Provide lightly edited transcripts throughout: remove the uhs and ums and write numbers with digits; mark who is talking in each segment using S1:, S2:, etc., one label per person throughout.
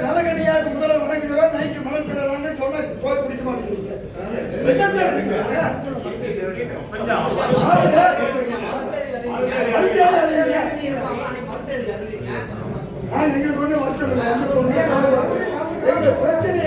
S1: நல்லகடியாக முதல்ல வணங்கிடுவோம். நைட்டு மனம் தருவாங்க சொன்ன போய் பிடிக்க மாட்டேங்கிறீங்க. எங்களுக்கு ஒண்ணு வருஷம் பிரச்சனை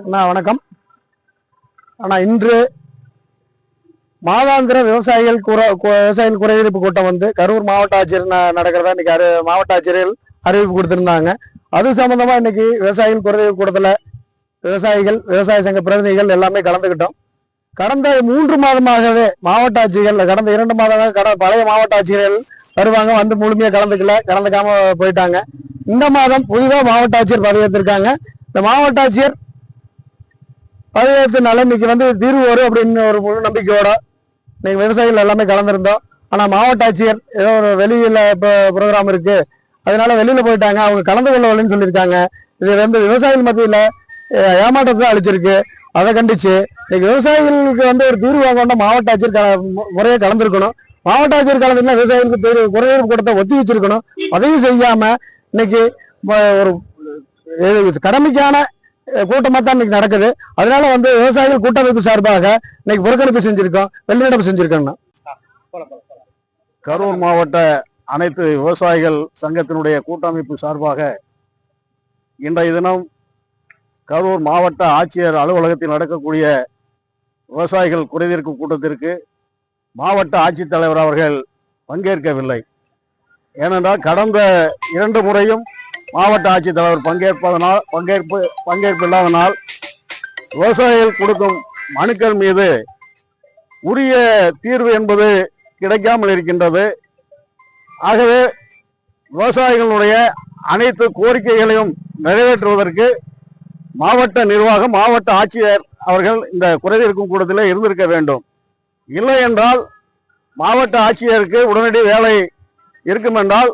S1: என்ன
S2: வணக்கம். இன்று மாதாந்திர விவசாயிகள் குறைதீர்ப்பு கூட்டம் வந்து கரூர் மாவட்ட ஆட்சியர் நடக்கிறதா இன்னைக்கு மாவட்ட ஆட்சியர்கள் அறிவிப்பு கொடுத்திருந்தாங்க. அது சம்பந்தமா இன்னைக்கு விவசாயிகள் குறைதீர்ப்பு கூட்டத்துல விவசாயிகள் விவசாய சங்க பிரதிநிதிகள் எல்லாமே கலந்துக்கிட்டோம். கடந்த 3 மாதமாகவே மாவட்ட ஆட்சியர்கள் கடந்த 2 மாதமாக பழைய மாவட்ட ஆட்சியர்கள் வருவாங்க, வந்து முழுமையா கலந்துக்காம போயிட்டாங்க. இந்த மாதம் புதிதாக மாவட்ட ஆட்சியர் பதவியேற்றிருக்காங்க. இந்த மாவட்ட ஆட்சியர் பதவியேற்றனால இன்னைக்கு வந்து தீர்வு வரும் அப்படின்னு ஒரு முழு நம்பிக்கையோட இன்னைக்கு விவசாயிகள் எல்லாமே கலந்துருந்தோம். ஆனா மாவட்ட ஆட்சியர் ஏதோ ஒரு வெளியில ப்ரோக்ராம் இருக்கு, அதனால வெளியில போயிட்டாங்க, அவங்க கலந்து கொள்ளவில்லைன்னு சொல்லியிருக்காங்க. இது வந்து விவசாயிகள் மத்தியில ஏமாற்றத்தை அளிச்சிருக்கு. அதை கண்டிச்சு இன்னைக்கு விவசாயிகளுக்கு வந்து ஒரு தீர்வு வாங்க மாவட்ட ஆட்சியர் முறையை கலந்துருக்கணும். மாவட்ட ஆட்சியர் கலந்துன்னா விவசாயிகளுக்கு குறைதீர்ப்பு கூட்டத்தை ஒத்தி வச்சிருக்கணும். அதையும் செய்யாம இன்னைக்கு ஒரு கடமைக்கான கூட்டமா தான் இன்னைக்கு நடக்குது. அதனால வந்து விவசாயிகள் கூட்டமைப்பு சார்பாக இன்னைக்கு புறக்கணிப்பு செஞ்சிருக்கோம், வெளிநடப்பு செஞ்சிருக்கோம்னா.
S3: கரூர் மாவட்ட அனைத்து விவசாயிகள் சங்கத்தினுடைய கூட்டமைப்பு சார்பாக இன்றைய தினம் கரூர் மாவட்ட ஆட்சியர் அலுவலகத்தில் நடக்கக்கூடிய விவசாயிகள் குறைதீர்க்கும் கூட்டத்திற்கு மாவட்ட ஆட்சித்தலைவர் அவர்கள் பங்கேற்கவில்லை. ஏனென்றால் கடந்த 2 முறையும் மாவட்ட ஆட்சித்தலைவர் பங்கேற்பு இல்லாதனால் விவசாயிகள் கொடுக்கும் மனுக்கள் மீது உரிய தீர்வு என்பது கிடைக்காமல் இருக்கின்றது. ஆகவே விவசாயிகளுடைய அனைத்து கோரிக்கைகளையும் நிறைவேற்றுவதற்கு மாவட்ட நிர்வாகம், மாவட்ட ஆட்சியர் அவர்கள் இந்த குறைதீர்க்கும் கூட்டத்தில் இருந்திருக்க வேண்டும். இல்லை என்றால் மாவட்ட ஆட்சியருக்கு உடனடி வேலை இருக்கும் என்றால்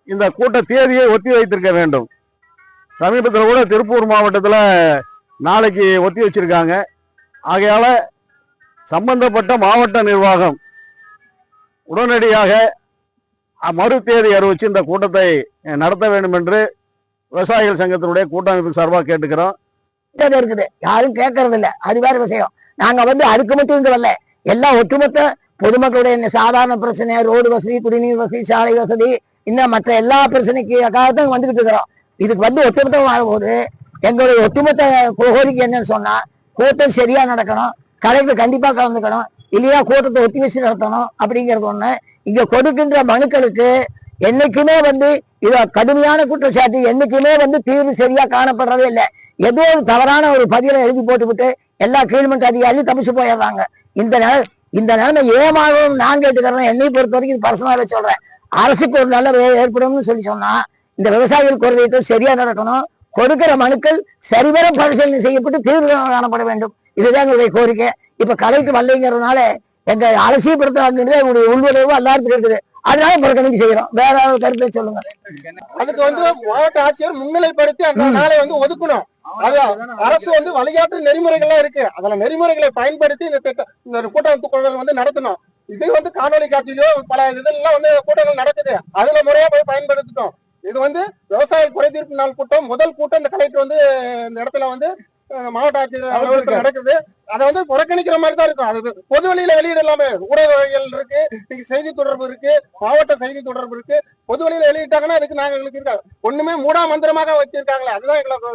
S3: இந்த கூட்ட தேதியை ஒத்தி வைத்திருக்க வேண்டும். சமீபத்தில் கூட திருப்பூர் மாவட்டத்தில் நாளைக்கு ஒத்தி வச்சிருக்காங்க. ஆகையால சம்பந்தப்பட்ட மாவட்ட நிர்வாகம் உடனடியாக மறு தேதி அறிவிச்சு இந்த கூட்டத்தை நடத்த வேண்டும் என்று விவசாயிகள் சங்கத்தினுடைய கூட்டமைப்பு சார்பாக கேட்டுக்கிறோம்.
S4: இருக்குது, யாரும் கேட்கறது இல்ல, அது வேற விஷயம். நாங்க வந்து அதுக்கு மட்டும் இங்க வரல, எல்லா ஒட்டுமொத்த பொதுமக்களுடைய சாதாரண பிரச்சனை, ரோடு வசதி, குடிநீர் வசதி, சாலை வசதி, இன்னும் மற்ற எல்லா பிரச்சனைக்காகத்தான் வந்துகிட்டு இருக்கிறோம். இதுக்கு வந்து ஒட்டுமொத்தம் ஆகும்போது எங்களுடைய ஒட்டுமொத்த கோரிக்கை என்னன்னு சொன்னா, கூட்டம் சரியா நடக்கணும், கலெக்டர் கண்டிப்பா கலந்துக்கணும், இல்லையா கூட்டத்தை ஒத்தி வச்சு நடத்தணும் அப்படிங்கிறது ஒண்ணு. இங்க கொடுக்கின்ற மனுக்களுக்கு என்னைக்குமே வந்து இது கடுமையான குற்றச்சாட்டு, என்னைக்குமே வந்து தீர்வு சரியா காணப்படுறதே இல்லை. ஏதோ ஒரு தவறான ஒரு பதிலை எழுதி போட்டுவிட்டு எல்லா கீழ்மட்ட அதிகாரியும் தப்பிச்சு போயிடுறாங்க. இந்த நிலைமை ஏமாறும் நான் கேட்டுக்கிறேன். என்னை பொறுத்த வரைக்கும் இது பர்சனலாக சொல்றேன். அரசுக்கு ஒரு நல்ல ஏற்படும்னு சொன்னா இந்த விவசாயிகள் குறைதீர்த்தம் சரியா நடக்கணும், கொடுக்கிற மனுக்கள் சரிவர பரிசீலனை செய்யப்பட்டு தீர்வு காணப்பட வேண்டும். இதுதான் எங்களுடைய கோரிக்கை. இப்ப கலெக்டர் வரலைங்கிறதுனால எங்க அலட்சியப்படுத்த எங்களுடைய உள்விளைவு எல்லாருக்கும் இருக்குது. அதனால புறக்கணிப்பு செய்யறோம். வேற கருத்தை சொல்லுங்க.
S5: அதுக்கு வந்து மாவட்ட ஆட்சியர் முன்னிலைப்படுத்தி அந்த நாளை வந்து ஒதுக்கணும். அது அரசு வந்து வழிகாட்டு நெறிமுறைகள்லாம் இருக்கு, அதுல நெறிமுறைகளை பயன்படுத்தி இந்த கூட்டமைப்பு வந்து நடத்தணும். இது வந்து காணொலி காட்சியிலோ பல இதெல்லாம் வந்து கூட்டங்கள் நடக்குது, அதுல முறையா போய் பயன்படுத்திட்டோம். இது வந்து விவசாய குறைதீர்ப்பு நாள் கூட்டம், முதல் கூட்டம் இந்த கலெக்டர் வந்து இந்த இடத்துல வந்து மாவட்ட ஆட்சியர் அலுவலகத்தில் நடக்குது. அதை வந்து புறக்கணிக்கிற மாதிரி தான் இருக்கும். அது பொது வழியில வெளியிடலாமே, ஊடகங்கள் இருக்கு, செய்தி தொடர்பு இருக்கு, மாவட்ட செய்தி தொடர்பு இருக்கு. பொது வழியில வெளியிட்டாங்கன்னா அதுக்கு நாங்க எங்களுக்கு இருக்காது, ஒண்ணுமே மூடா மந்திரமாக வச்சிருக்காங்களே, அதுதான் எங்களுக்கு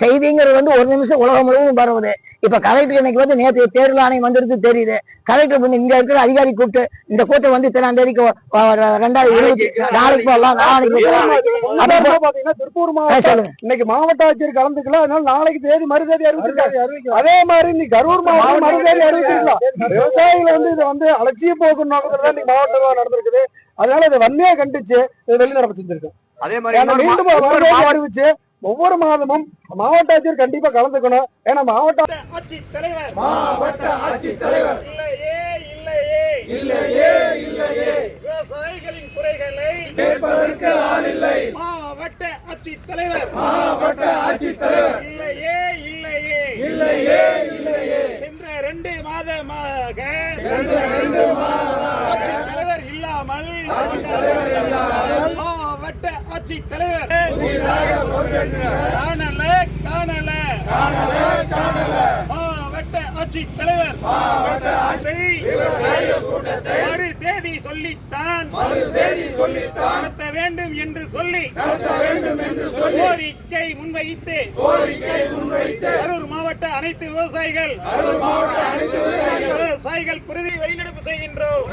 S5: செய்திங்கிறது வந்து ஒரு நிமிஷம் உலகம் முழுவதும் பரவுது. இப்ப கலெக்டர் இன்னைக்கு வந்து நேற்று தேர்தல் ஆணையம் வந்துருக்கு தெரியுது. கலெக்டர் வந்து இங்க இருக்கிற அதிகாரி கூப்பிட்டு இந்த கூட்டம் வந்து இத்தனாம் தேதிக்கு 2020 நாளைக்கு போகலாம்,
S2: பாத்தீங்கன்னா திருப்பூர் மாவட்டம் இன்னைக்கு மாவட்ட ஆட்சியர் கலந்துக்கல, அதனால நாளைக்கு தேதி மறுதேதி அறிவிச்சிருக்காங்க. அதே மாதிரி இன்னைக்கு கரூர் மாவட்டம் மறுதேதி அறிவிச்சிருக்கலாம். விவசாயிகள் வந்து இதை வந்து அலட்சிய போக்கு நோக்கத்துல தான் இன்னைக்கு மாவட்டம் நடந்திருக்குது. அதனால இதை வன்மையா கண்டிச்சு வெளிநடப்பு செஞ்சிருக்கோம். அதே மாதிரி மீண்டும் அறிவிச்சு ஒவ்வொரு மாதமும் மாவட்ட ஆட்சியர் கண்டிப்பா கலந்துக்கணும். ஏன்னா மாவட்ட ஆட்சித்தலைவர்
S6: விவசாயிகளின் குறைகளை கேட்பதற்கு ஆள் இல்லை. மாவட்ட ஆட்சித்தலைவர் இல்லையே சென்ற 2 மாதமாக ஆட்சித்தலைவர் இல்லாமல் மாவட்ட ஆட்சித்தலைவர் காணல மாவட்ட ஆட்சித்தலைவர் மறு தேதி சொல்லித்தான் நடத்த வேண்டும் என்று சொல்லி கோரிக்கை முன்வைத்து கரூர் மாவட்ட அனைத்து விவசாயிகள் குருதி வெளிநடப்பு செய்கின்றோம்.